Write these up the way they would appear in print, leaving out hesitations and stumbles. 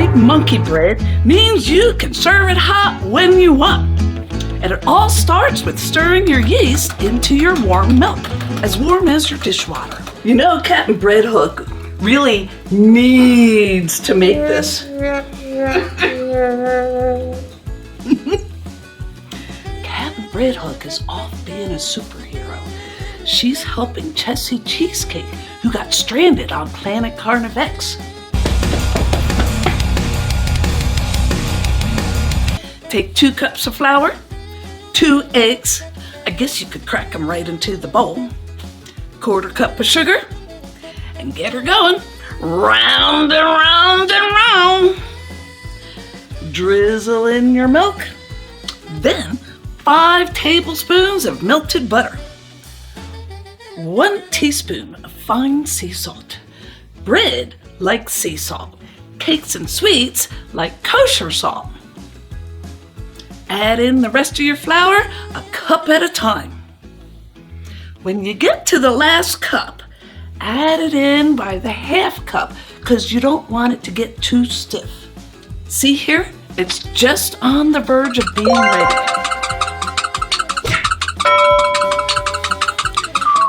like Monkeybread means you can serve it hot when you want. And it all starts with stirring your yeast into your warm milk, as warm as your dishwater. You know, Captain Breadhook really needs to make this. Captain Breadhook is off being a superhero. She's helping Chessie Cheesecake, who got stranded on planet Carnivex. Take 2 cups of flour, 2 eggs, I guess you could crack them right into the bowl, 1/4 cup of sugar, and get her going. Round and round and round. Drizzle in your milk. Then 5 tablespoons of melted butter. 1 teaspoon of fine sea salt. Bread like sea salt. Cakes and sweets like kosher salt. Add in the rest of your flour a cup at a time. When you get to the last cup, add it in by the 1/2 cup because you don't want it to get too stiff. See here? It's just on the verge of being ready.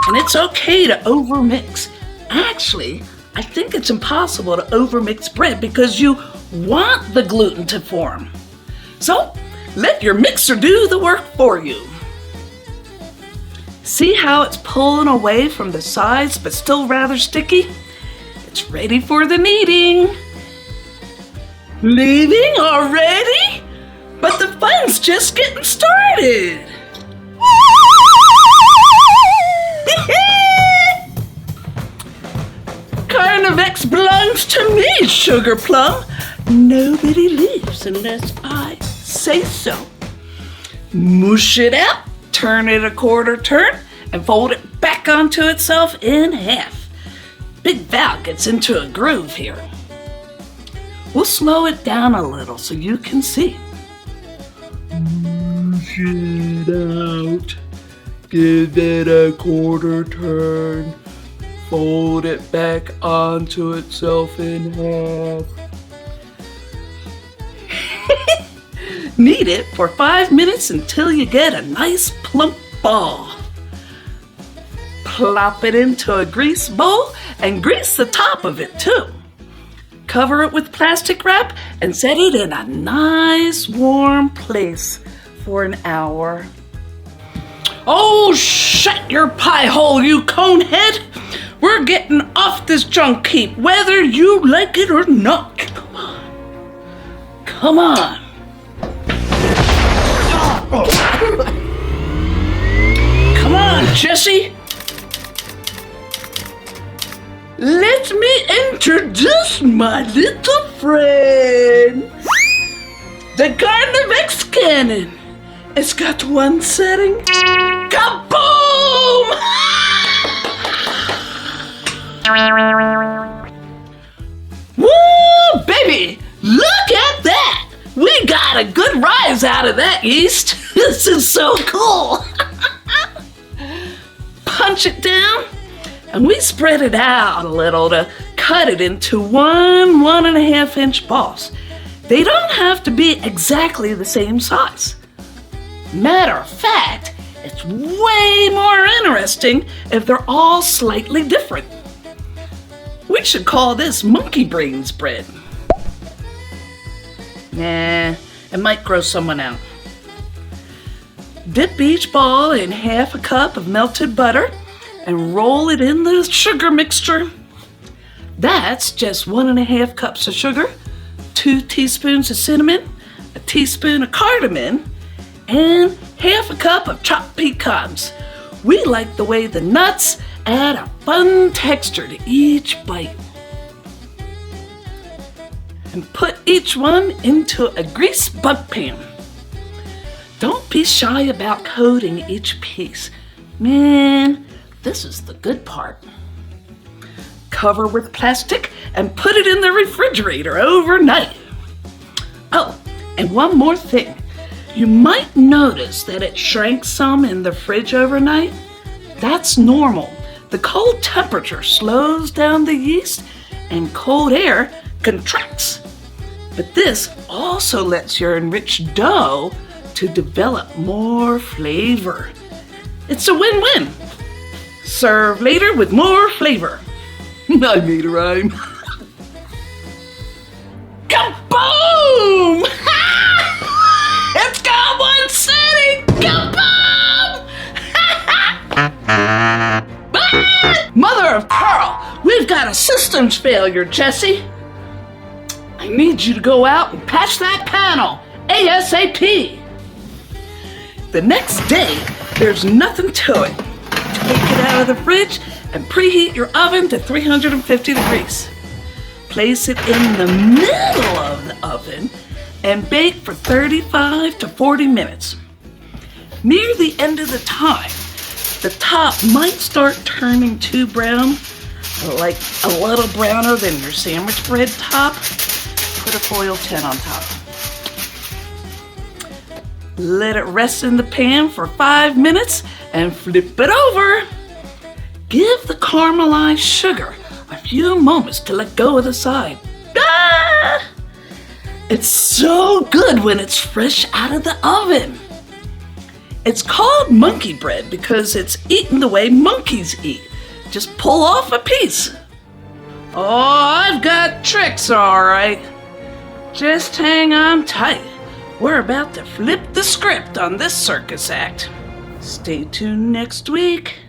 And it's okay to overmix. Actually, I think it's impossible to overmix bread because you want the gluten to form. So, let your mixer do the work for you. See how it's pulling away from the sides but still rather sticky? It's ready for the kneading. Leaving already? But the fun's just getting started. Carnivex belongs to me, Sugar Plum. Nobody leaves unless I say so. Mush it out, turn it a 1/4 turn, and fold it back onto itself in half. Big Val gets into a groove here. We'll slow it down a little so you can see. Mush it out, give it a 1/4 turn, fold it back onto itself in half. Knead it for 5 minutes until you get a nice plump ball. Plop it into a grease bowl and grease the top of it too. Cover it with plastic wrap and set it in a nice warm place for an hour. Oh, shut your pie hole, you conehead! We're getting off this junk heap, whether you like it or not. Come on. Come on. Come on, Chessie. Let me introduce my little friend. The Carnivex cannon. It's got 1 setting. Kaboom! Woo, baby! Look at that! We got a good rise out of that yeast. This is so cool. Punch it down, and we spread it out a little to cut it into 1.5 inch balls. They don't have to be exactly the same size. Matter of fact, it's way more interesting if they're all slightly different. We should call this monkey brains bread. Nah, it might gross someone out. Dip each ball in 1/2 cup of melted butter and roll it in the sugar mixture. That's just 1.5 cups of sugar, 2 teaspoons of cinnamon, a teaspoon of cardamon, and 1/2 cup of chopped pecans. We like the way the nuts add a fun texture to each bite. And put each one into a grease Bundt pan. Don't be shy about coating each piece. Man, this is the good part. Cover with plastic and put it in the refrigerator overnight. Oh, and one more thing. You might notice that it shrank some in the fridge overnight. That's normal. The cold temperature slows down the yeast and cold air contracts. But this also lets your enriched dough to develop more flavor. It's a win-win. Serve later with more flavor. I made a rhyme. Kaboom! It's got one city! Kaboom! Mother of pearl, we've got a systems failure, Jesse. I need you to go out and patch that panel ASAP. The next day, there's nothing to it. Take it out of the fridge and preheat your oven to 350 degrees. Place it in the middle of the oven and bake for 35 to 40 minutes. Near the end of the time, the top might start turning too brown, like a little browner than your sandwich bread top. Put a foil tin on top. Let it rest in the pan for 5 minutes and flip it over. Give the caramelized sugar a few moments to let go of the side. Ah! It's so good when it's fresh out of the oven. It's called Monkeybread because it's eaten the way monkeys eat. Just pull off a piece. Oh, I've got tricks, all right. Just hang on tight. We're about to flip the script on this circus act. Stay tuned next week.